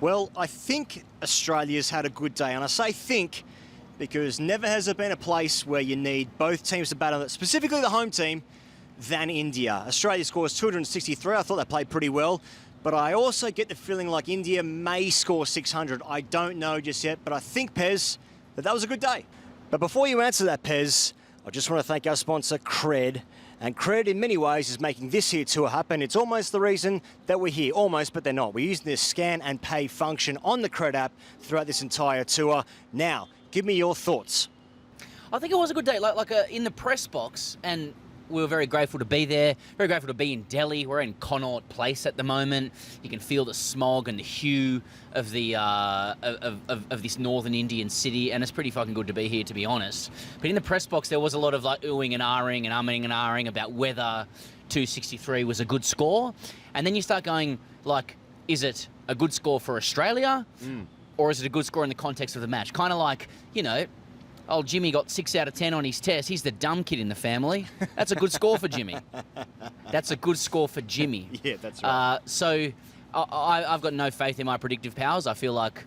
Well, I think Australia's had a good day, and I say think because never has there been a place where you need both teams to bat on it, specifically the home team, than India. Australia scores 263. I thought they played pretty well, but I also get the feeling like India may score 600. I don't know just yet, but I think, Pez, that was a good day. But before you answer that, Pez, I just want to thank our sponsor, CRED. And CRED, in many ways, is making this here tour happen. It's almost the reason that we're here. Almost, but they're not. We're using this scan and pay function on the CRED app throughout this entire tour. Now, give me your thoughts. I think it was a good day. Like in the press box, and we were very grateful to be there, very grateful to be in Delhi. We're in Connaught Place at the moment. You can feel the smog and the hue of the of this northern Indian city, and it's pretty fucking good to be here, to be honest. But in the press box, there was a lot of like oohing and ahhing and umming and ahhing about whether 263 was a good score. And then you start going, like, is it a good score for Australia? Or is it a good score in the context of the match? Kind of like, you know, old Jimmy got 6 out of 10 on his test. He's the dumb kid in the family. That's a good score for Jimmy. That's a good score for Jimmy. Yeah, that's right. So I've got no faith in my predictive powers. I feel like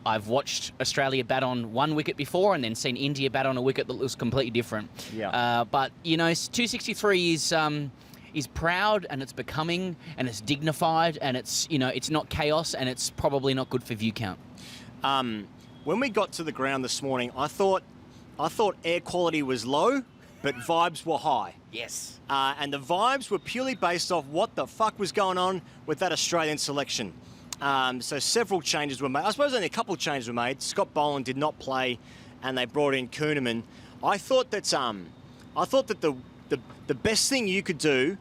I've watched Australia bat on one wicket before and then seen India bat on a wicket that looks completely different. Yeah. But, you know, 263 is proud, and it's becoming, and it's dignified, and it's, you know, it's not chaos, and it's probably not good for view count. When we got to the ground this morning, I thought air quality was low, but vibes were high. Yes. And the vibes were purely based off what the fuck was going on with that Australian selection. So several changes were made. I suppose only a couple of changes were made. Scott Boland did not play, and they brought in Kuhnemann. I thought that the best thing you could do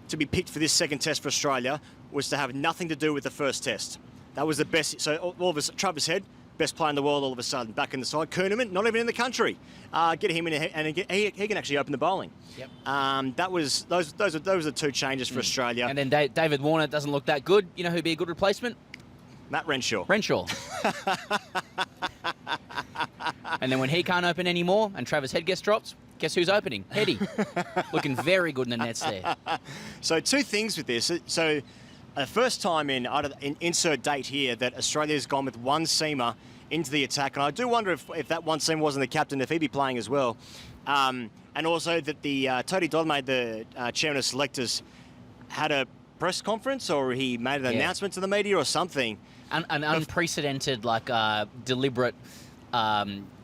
to be picked for this second test for Australia was to have nothing to do with the first test. That was the best. So all of us, Travis Head, best player in the world, all of a sudden back in the side. Kuhnemann, not even in the country. Get him in, and he can actually open the bowling. Yep. Those were the two changes for Australia. And then David Warner doesn't look that good. You know who'd be a good replacement? Matt Renshaw. And then when he can't open anymore and Travis Head gets dropped, guess who's opening? Heady. Looking very good in the nets there. So two things with this. So the first time in insert date here that Australia's gone with one seamer into the attack. And I do wonder if that one seamer wasn't the captain, if he'd be playing as well. And also that the Tony Dodd, the chairman of selectors, had a press conference, or he made an announcement to the media or something. An unprecedented, like, deliberate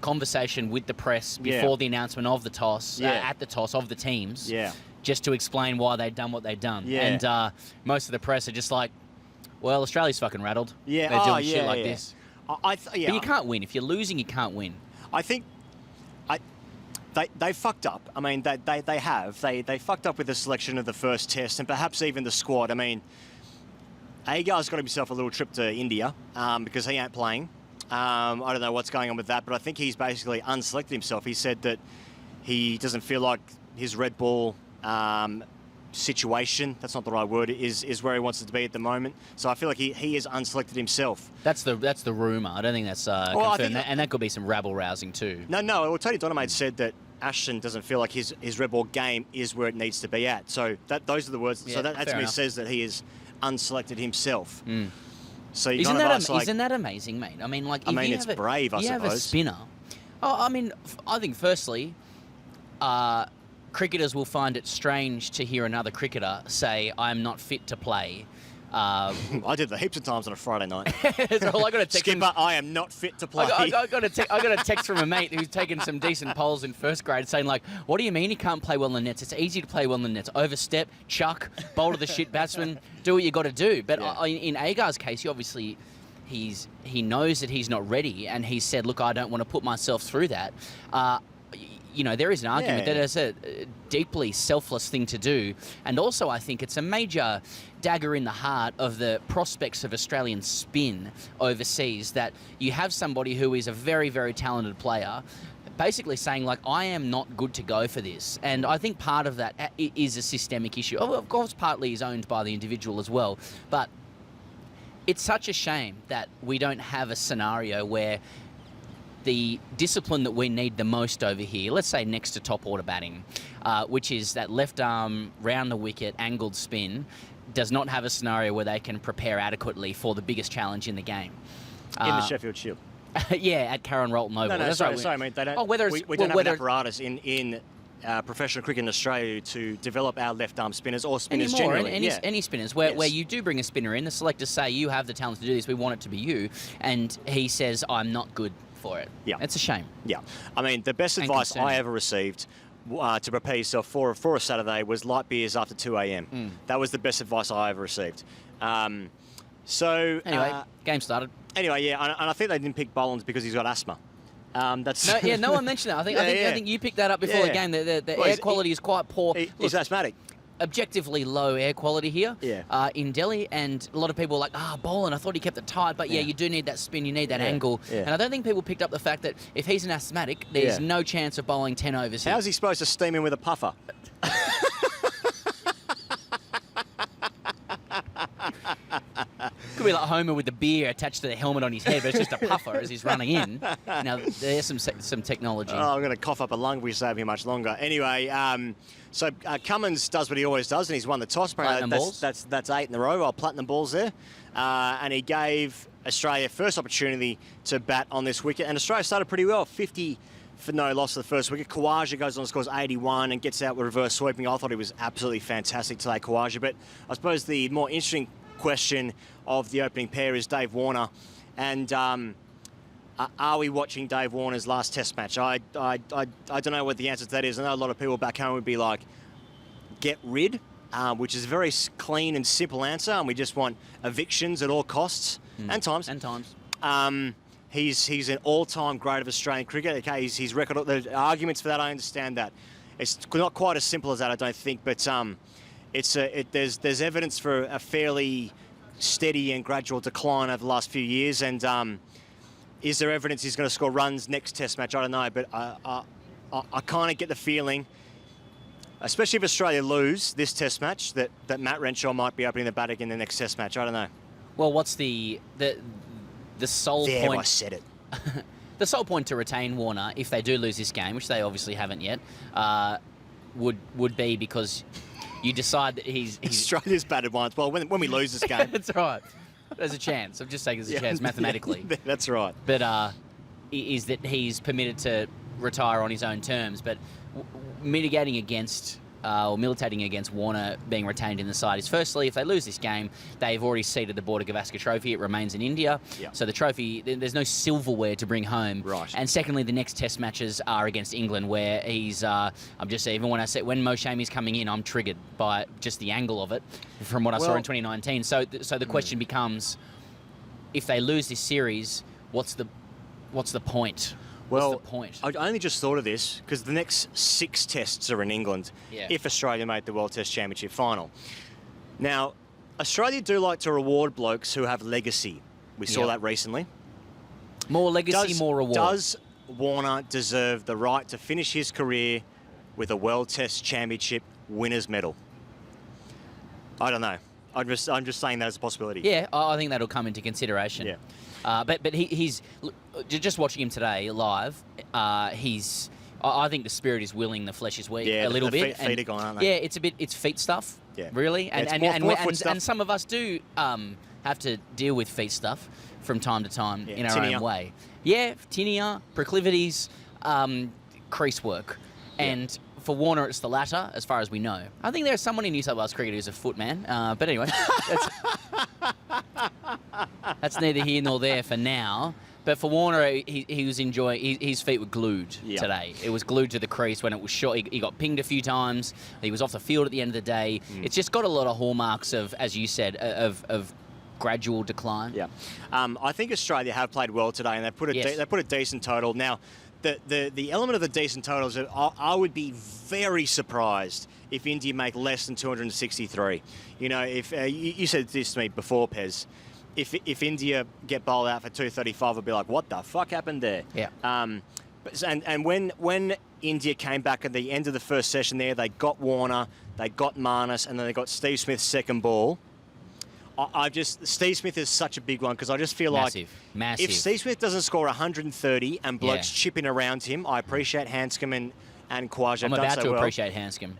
conversation with the press before the announcement of the toss, at the toss of the teams. Yeah. Just to explain why they'd done what they'd done. Yeah. And most of the press are just like, well, Australia's fucking rattled. Yeah. They're doing shit like this. But you can't win. If you're losing, you can't win. I think they fucked up. I mean, they have. They fucked up with the selection of the first test and perhaps even the squad. I mean, Agar's got himself a little trip to India because he ain't playing. I don't know what's going on with that, but I think he's basically unselected himself. He said that he doesn't feel like his red ball situation, that's not the right word, is where he wants it to be at the moment. So I feel like he is unselected himself. That's the rumour. I don't think that's confirmed. And that could be some rabble-rousing too. No. Well, Tony Donovan said that ASHWIN doesn't feel like his red ball game is where it needs to be at. So those are the words. Yeah, so that to me says that he is unselected himself. So isn't that amazing, mate? I mean, like, it's brave, I suppose. You have a spinner. Oh, I mean, I think firstly, cricketers will find it strange to hear another cricketer say, "I'm not fit to play." I did that heaps of times on a Friday night. So I got a text Skipper, I am not fit to play. I got a text from a mate who's taken some decent polls in first grade saying, like, what do you mean you can't play well in the nets? It's easy to play well in the nets. Overstep, chuck, bowl to the shit batsman, do what you got to do. But in Agar's case, he knows that he's not ready, and he said, look, I don't want to put myself through that. You know, there is an argument that it's a deeply selfless thing to do. And also, I think it's a major dagger in the heart of the prospects of Australian spin overseas, that you have somebody who is a very, very talented player basically saying, like, I am not good to go for this. And I think part of that is a systemic issue. Of course, partly is owned by the individual as well. But it's such a shame that we don't have a scenario where the discipline that we need the most over here, let's say next to top order batting, which is that left arm, round the wicket, angled spin, does not have a scenario where they can prepare adequately for the biggest challenge in the game. In the Sheffield Shield. Yeah, at Karen Rolton Oval. No, sorry, I mean, they don't, oh, whether it's, we don't have an apparatus in professional cricket in Australia to develop our left-arm spinners or spinners anymore, generally. Any spinners, where you do bring a spinner in, the selectors say, you have the talent to do this, we want it to be you, and he says, I'm not good for it. Yeah. It's a shame. Yeah. I mean, the best advice I ever received to prepare yourself for a Saturday was light beers after 2 a.m. That was the best advice I ever received. Anyway, game started. Anyway, yeah, and I think they didn't pick Boland's because he's got asthma. No one mentioned that. I think you picked that up before the game. The air quality is quite poor. He's asthmatic. Objectively low air quality here in Delhi, and a lot of people were like, Boland, I thought he kept it tight, but you do need that spin, you need that angle. Yeah. And I don't think people picked up the fact that if he's an asthmatic, there's no chance of bowling 10 overs here. How's he supposed to steam in with a puffer? Could be like Homer with the beer attached to the helmet on his head, but it's just a puffer as he's running in. Now, there's some technology. Oh, I'm going to cough up a lung if we stay here much longer. Anyway, so Cummins does what he always does, and he's won the toss. That's 8 in a row, platinum balls there. And he gave Australia first opportunity to bat on this wicket, and Australia started pretty well, 50 for no loss of the first wicket. Khawaja goes on and scores 81 and gets out with reverse sweeping. I thought he was absolutely fantastic today, Khawaja. But I suppose the more interesting question of the opening pair is Dave Warner. And are we watching Dave Warner's last Test match? I don't know what the answer to that is. I know a lot of people back home would be like, get rid, which is a very clean and simple answer. And we just want evictions at all costs and times. He's an all-time great of Australian cricket. Okay, his record. There's arguments for that. I understand that. It's not quite as simple as that, I don't think. But there's evidence for a fairly steady and gradual decline over the last few years. And is there evidence he's going to score runs next Test match? I don't know. But I kind of get the feeling, especially if Australia lose this Test match, that Matt Renshaw might be opening the bat again in the next Test match. I don't know. Well, what's the sole point? I said it. The sole point to retain Warner, if they do lose this game, which they obviously haven't yet, would be because you decide that he's Australia's batted once. Well, when we lose this game, that's right. There's a chance. I'm just saying there's a chance mathematically. That's right. But is that he's permitted to retire on his own terms, but mitigating against. Or militating against Warner being retained in the side is, firstly, if they lose this game, they've already ceded the Border Gavaskar Trophy. It remains in India. Yep. So the trophy, there's no silverware to bring home. Right. And secondly, the next Test matches are against England, where he's, I'm just, even when Mo Shami's coming in, I'm triggered by just the angle of it from what I saw in 2019. So the question becomes, if they lose this series, what's the point? Well, what's the point? I only just thought of this because the next 6 tests are in England if Australia made the World Test Championship final. Now, Australia do like to reward blokes who have legacy. We saw that recently. More legacy, more reward. Does Warner deserve the right to finish his career with a World Test Championship winner's medal? I don't know. I'm just saying that as a possibility. Yeah, I think that'll come into consideration. Yeah. But he's just watching him today live. I think the spirit is willing, the flesh is weak a little bit. Feet are gone, aren't they? Yeah, it's feet stuff. Yeah. Really, and some of us do have to deal with feet stuff from time to time in our own way. Yeah, tinea, proclivities, crease work, and for Warner, it's the latter, as far as we know. I think there's someone in New South Wales cricket who's a footman, but anyway, that's neither here nor there for now. But for Warner, he was enjoying. His feet were glued today. It was glued to the crease when it was shot. He got pinged a few times. He was off the field at the end of the day. It's just got a lot of hallmarks of, as you said, of gradual decline. Yeah, I think Australia have played well today, and they put a decent total. Now, the element of the decent totals, I would be very surprised if India make less than 263. You know, if you said this to me before, Pez. If India get bowled out for 235, I'd be like, what the fuck happened there? Yeah. And when India came back at the end of the first session there, they got Warner, they got Marnus, and then they got Steve Smith's second ball. Steve Smith is such a big one because I just feel like if Steve Smith doesn't score 130 and blokes chipping around him, I appreciate Handscomb and Khawaja. I'm about to appreciate Handscomb.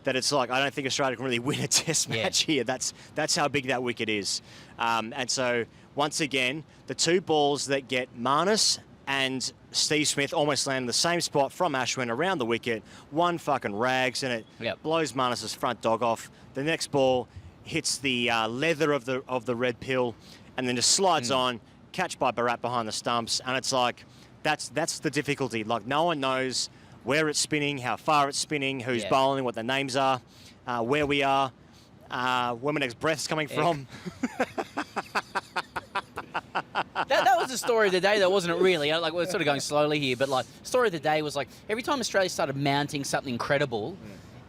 that it's like, I don't think Australia can really win a test match here. That's how big that wicket is. And so, once again, the two balls that get Marnus and Steve Smith almost land in the same spot from Ashwin around the wicket. One fucking rags, and it blows Marnus's front dog off. The next ball hits the leather of the red pill, and then just slides on, catch by Bharat behind the stumps, and it's like, that's the difficulty. Like, no one knows where it's spinning, how far it's spinning, who's bowling, what their names are, where we are, where my next breath's coming from. That was the story of the day, though, wasn't it, really? Like, we're sort of going slowly here, but, like, story of the day was, like, every time Australia started mounting something incredible,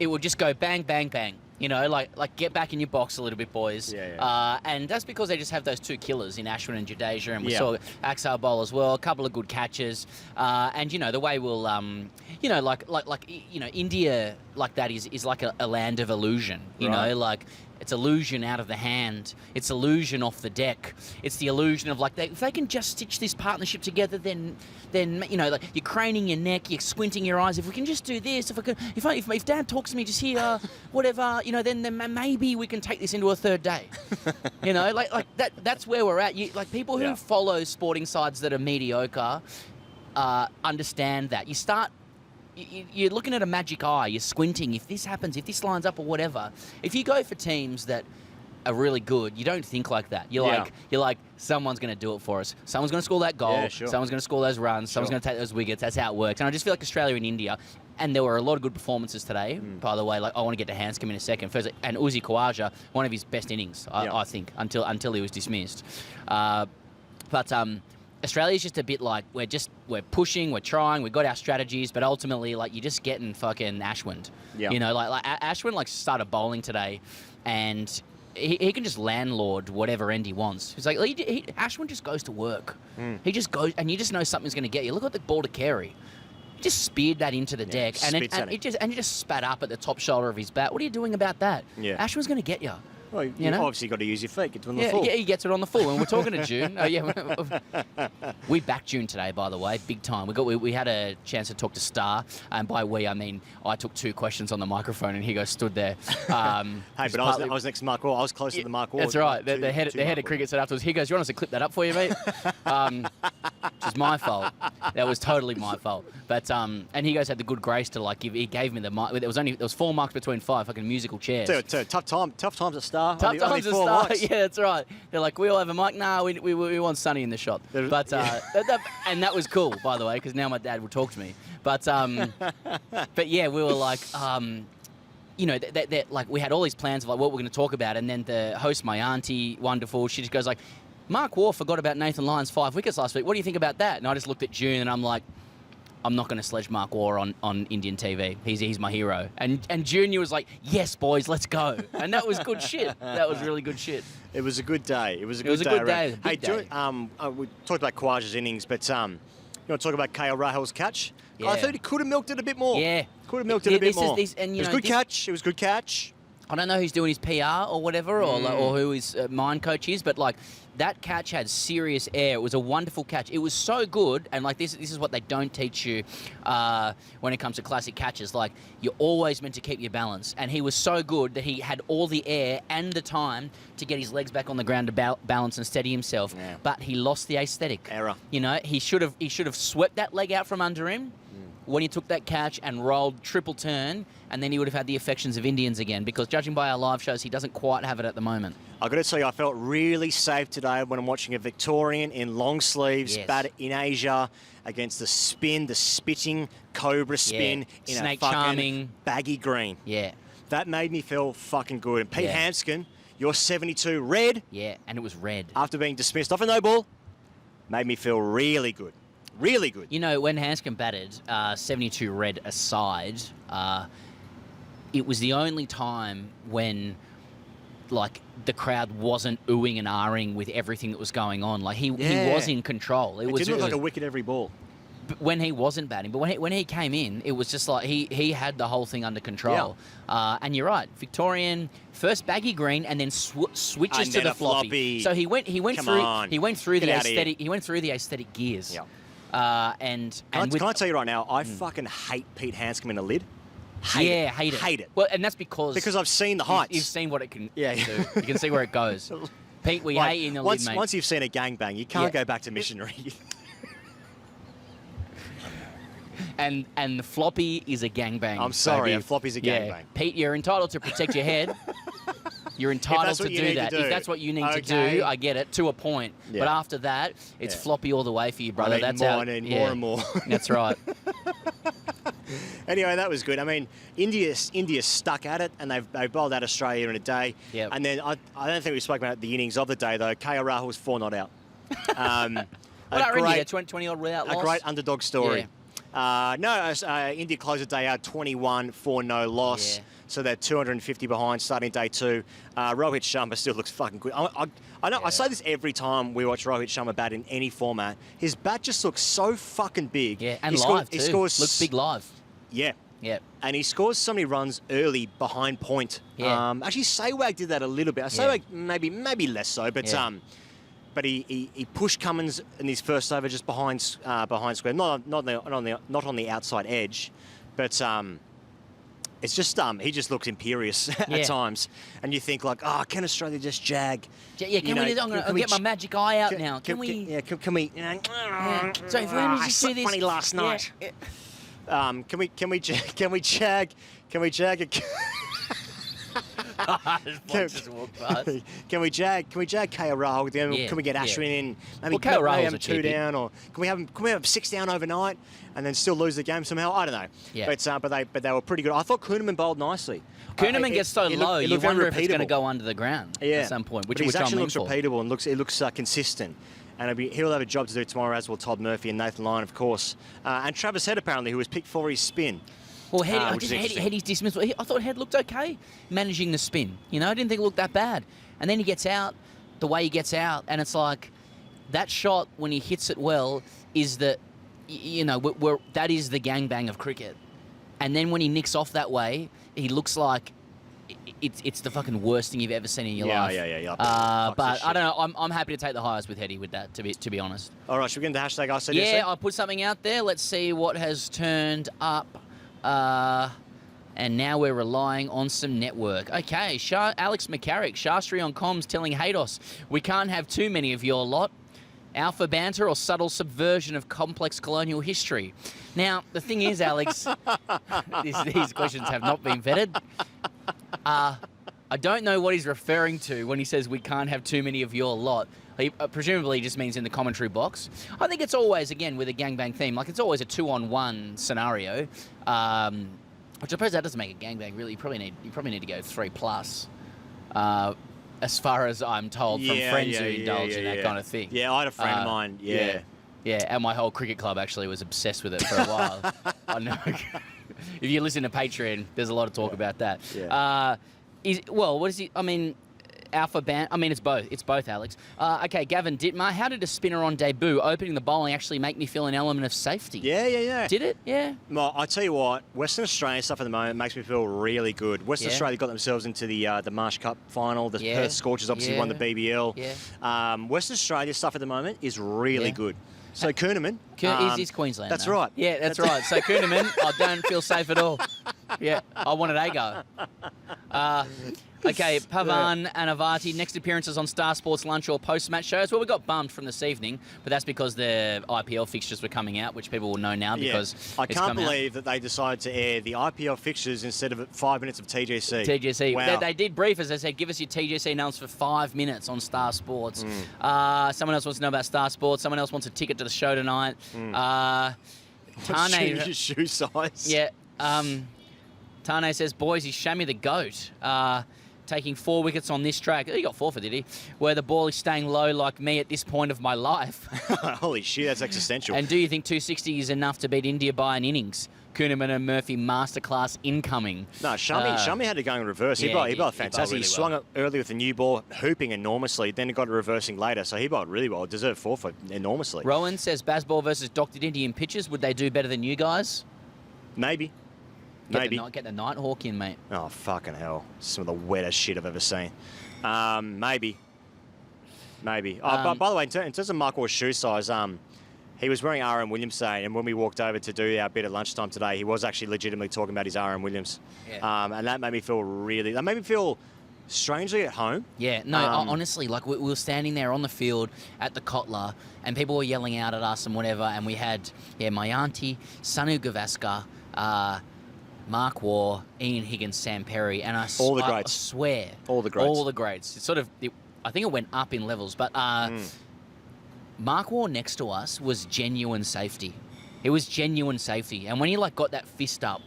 it would just go bang, bang, bang. You know, like get back in your box a little bit, boys. And that's because they just have those two killers in Ashwin and Jadeja, and we saw Axar bowl as well, a couple of good catches. And, you know, the way we'll, you know, India like that is like a land of illusion, you know, like... It's illusion out of the hand. It's illusion off the deck. It's the illusion of, like, if they can just stitch this partnership together, then you know, like, you're craning your neck, you're squinting your eyes. If we can just do this, if Dad talks to me just here, whatever, you know, then maybe we can take this into a third day. You know, like that's where we're at. Like, people who follow sporting sides that are mediocre understand that. You're looking at a magic eye, you're squinting, if this happens, if this lines up or whatever. If you go for teams that are really good, you don't think like that. You're like, someone's going to do it for us. Someone's going to score that goal. Someone's going to score those runs. Someone's going to take those wickets. That's how it works. And I just feel like Australia and India, and there were a lot of good performances today, by the way. Like, I want to get to HANDSCOMB in a second. First, and Uzi Khawaja, one of his best innings, I think, until he was dismissed. But Australia's just a bit like, we're pushing, we're trying, we've got our strategies, but ultimately, like, you're just getting fucking Ashwin. You know, like Ashwin, like, started bowling today, and he can just landlord whatever end he wants. It's like, Ashwin just goes to work. He just goes, and you just know something's going to get you. Look at the ball to carry. He just speared that into the deck, and he just spat up at the top shoulder of his bat. What are you doing about that? Ashwin's going to get you. Well, you know? Obviously got to use your feet, get it on the full. Yeah, he gets it on the full. And we're talking to June. We backed June today, by the way, big time. We had a chance to talk to Star, and by we, I mean I took 2 questions on the microphone, and he stood there. Hey, but I was next to Mark Wall. I was closer to Mark Wall. That's right. The head of cricket said afterwards, he goes, "You want us to clip that up for you, mate?" Which was my fault. That was totally my fault. But and he goes had the good grace to, like, he gave me the mic. There was 4 marks between 5 fucking musical chairs. Tough times at Star. Tough times at Star. Yeah, that's right. They're like, we all have a mic. Nah, we want Sonny in the shot. But and that was cool, by the way, because now my dad will talk to me. But yeah, we were like, you know, like, we had all these plans of, like, what we're going to talk about, and then the host, my auntie, wonderful, she just goes like, Mark Waugh forgot about Nathan Lyon's 5 wickets last week. What do you think about that? And I just looked at June, and I'm like, I'm not going to sledge Mark Waugh on Indian TV. He's my hero. And Junior was like, yes, boys, let's go. And that was good shit. That was really good shit. It was a good day. It was a good day. Hey, we talked about Khawaja's innings, but you want to talk about Rahul's catch? Yeah. I thought he could have milked it a bit more. Yeah. Could have milked it a bit more. And, it was a good catch. It was a good catch. I don't know who's doing his PR or whatever, or who his mind coach is, but, like, that catch had serious air. It was a wonderful catch. It was so good, and, like, this is what they don't teach you when it comes to classic catches. Like, you're always meant to keep your balance, and he was so good that he had all the air and the time to get his legs back on the ground to balance and steady himself. Yeah. But he lost the aesthetic. Error. You know, he should have swept that leg out from under him when he took that catch and rolled triple turn, and then he would have had the affections of Indians again, because judging by our live shows, he doesn't quite have it at the moment. I've got to tell you, I felt really safe today when I'm watching a Victorian in long sleeves bat in Asia against the spin, the spitting cobra spin in Snake a fucking charming baggy green. Yeah. That made me feel fucking good. And Pete HANDSCOMB, your 72 red. Yeah, and it was red. After being dismissed off a no ball, made me feel really good. Really good. You know, when HANDSCOMB batted, 72 red aside, it was the only time when, like, the crowd wasn't oohing and ahhing with everything that was going on. Like, he was in control. It didn't look like a wicket every ball. When he wasn't batting, but when he came in, it was just like he had the whole thing under control. Yeah. And you're right, Victorian first baggy green, and then switches to the floppy. So he went through the aesthetic gears. Yeah. Can I tell you right now, I fucking hate Pete HANDSCOMB in a lid. Hate it. Hate it. Well, and that's because I've seen the heights. You've seen what it can Yeah. do. You can see where it goes. Pete, we hate you in the lid, mate. Once you've seen a gangbang, you can't go back to missionary. And the floppy is a gangbang. I'm sorry, baby. a floppy's a gangbang. Pete, you're entitled to protect your head. You're entitled to do that. If that's what you need to do, I get it, to a point. Yeah. But after that, it's floppy all the way for you, brother. I need That's more, how, I need more and more. That's right. Anyway, that was good. I mean, India stuck at it, and they've bowled out Australia in a day. Yep. And then I don't think we spoke about the innings of the day, though. KL Rahul was 4 not out. What are India? 20-odd without loss? A great underdog story. India closed the day out 21 for no loss. Yeah. So they're 250 behind starting day 2. Rohit Sharma still looks fucking good. I know I say this every time we watch Rohit Sharma bat in any format. His bat just looks so fucking big. Yeah, and he too. Scores, looks big live. Yeah. Yeah. And he scores so many runs early behind point. Yeah. Actually, Sehwag did that a little bit. Sehwag maybe less so, but but he pushed Cummins in his first over just behind square, not on the outside edge, but it's just he just looks imperious at times, and you think like, oh, can Australia just jag? Yeah, I'm gonna get my magic eye out now. Can we? Yeah, can we? So if we only just do this. Funny last night. Can we jag? Can we jag? Can we jag KL Rahul? Can we get ASHWIN in? Maybe KL Rahul's have 2 down, or can we have 6 down overnight and then still lose the game somehow? I don't know. Yeah. But they were pretty good. I thought Kuhnemann bowled nicely. Kuhnemann gets so low, you wonder if it's going to repeatable. go under the ground at some point, which he actually I'm looks repeatable and it looks consistent. And he'll have a job to do tomorrow, as will Todd Murphy and Nathan Lyon, of course. And Travis Head, apparently, who was picked for his spin. Well, Head's dismissal. I thought Head looked okay managing the spin. You know, I didn't think it looked that bad. And then he gets out the way he gets out, and it's like that shot when he hits it well is that, you know, that is the gangbang of cricket. And then when he nicks off that way, he looks like it's the fucking worst thing you've ever seen in your life. Yeah. But I don't know. I'm happy to take the highs with Heady with that. To be honest. All right, should we get into hashtag ICDC? Yeah, I put something out there. Let's see what has turned up. And now we're relying on some network. Okay, Alex McCarrick, Shastri on comms telling Haydos, we can't have too many of your lot. Alpha banter or subtle subversion of complex colonial history. Now, the thing is, Alex, these questions have not been vetted. I don't know what he's referring to when he says we can't have too many of your lot. He presumably just means in the commentary box. I think it's always, again, with a gangbang theme, like it's always a 2-on-1 scenario, which I suppose that doesn't make a gangbang, really. You probably need to go 3+, as far as I'm told from friends who indulge in that kind of thing. Yeah, I had a friend of mine, Yeah, and my whole cricket club actually was obsessed with it for a while. I know. If you listen to Patreon, there's a lot of talk about that. Yeah. What is he? I mean, Alpha Band. I mean, it's both. It's both, Alex. Okay, Gavin Dittmar. How did a spinner on debut opening the bowling actually make me feel an element of safety? Yeah. Did it? Yeah. Well, I tell you what, Western Australian stuff at the moment makes me feel really good. Western Australia got themselves into the Marsh Cup final. The Perth Scorchers obviously won the BBL. Yeah. Western Australia stuff at the moment is really good. So Kuhnemann. He's Queensland. That's though. right. Yeah, that's right. So Kuhnemann, I don't feel safe at all. Yeah, I wanted a go. Okay, Pavan Anavati, next appearances on Star Sports lunch or post-match shows. Well, we got bummed from this evening, but that's because the IPL fixtures were coming out, which people will know now because I can't believe that they decided to air the IPL fixtures instead of 5 minutes of TGC. TGC. Wow. They did brief us. They said, give us your TGC announcements for 5 minutes on Star Sports. Someone else wants to know about Star Sports. Someone else wants a ticket to the show tonight. Tane, shoe size. Yeah. Tane says, boys, he's Shammy the GOAT. Taking 4 wickets on this track. He got 4 for, did he? Where the ball is staying low like me at this point of my life. Holy shit, that's existential. And do you think 260 is enough to beat India by an innings? Kuhnemann and Murphy masterclass incoming. No, Shami had to go in reverse. He bowled fantastic. He swung it early with the new ball, hooping enormously, then it got reversing later. So he bowled really well. Deserved 4 for enormously. Rowan says, Bazball versus doctored Indian pitchers. Would they do better than you guys? Maybe. Get the Nighthawk in, mate. Oh, fucking hell. Some of the wettest shit I've ever seen. Maybe. By the way, in terms of Mark Ward's shoe size, He was wearing RM Williams today, and when we walked over to do our bit at lunchtime today, he was actually legitimately talking about his RM Williams. Yeah. And that made me feel strangely at home. Yeah, no, honestly, like we were standing there on the field at the Kotler, and people were yelling out at us and whatever, and we had, my auntie, Sanu Gavaskar, Mark Waugh, Ian Higgins, Sam Perry, and all the greats. I swear. All the greats. All the greats. It's sort of, I think it went up in levels, but Mark Waugh next to us was genuine safety. It was genuine safety. And when he like got that fist up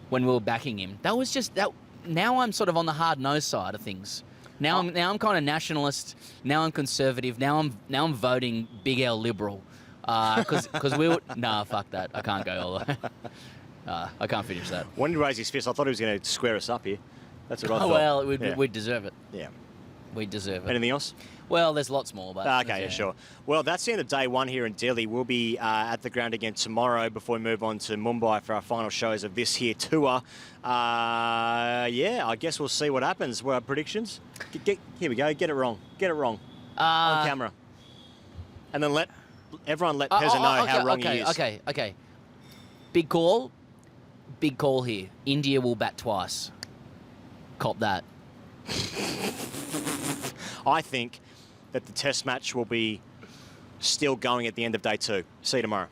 when we were backing him, that was just that. Now I'm sort of on the hard nose side of things. Now I'm kind of nationalist. Now I'm conservative. Now I'm voting Big L Liberal. Because we were fuck that. I can't go all the way. I can't finish that. When he raised his fist, I thought he was going to square us up here. That's what I thought. Well, we'd deserve it. Yeah. We deserve it. Anything else? Well, there's lots more, but... Okay, yeah, sure. Well, that's the end of day one here in Delhi. We'll be at the ground again tomorrow before we move on to Mumbai for our final shows of this here tour. I guess we'll see what happens. What are our predictions? Here we go. Get it wrong. Get it wrong. On camera. And then let Pezza know how wrong he is. Okay. Big call here. India will bat twice. Cop that. I think that the test match will be still going at the end of day two. See you tomorrow.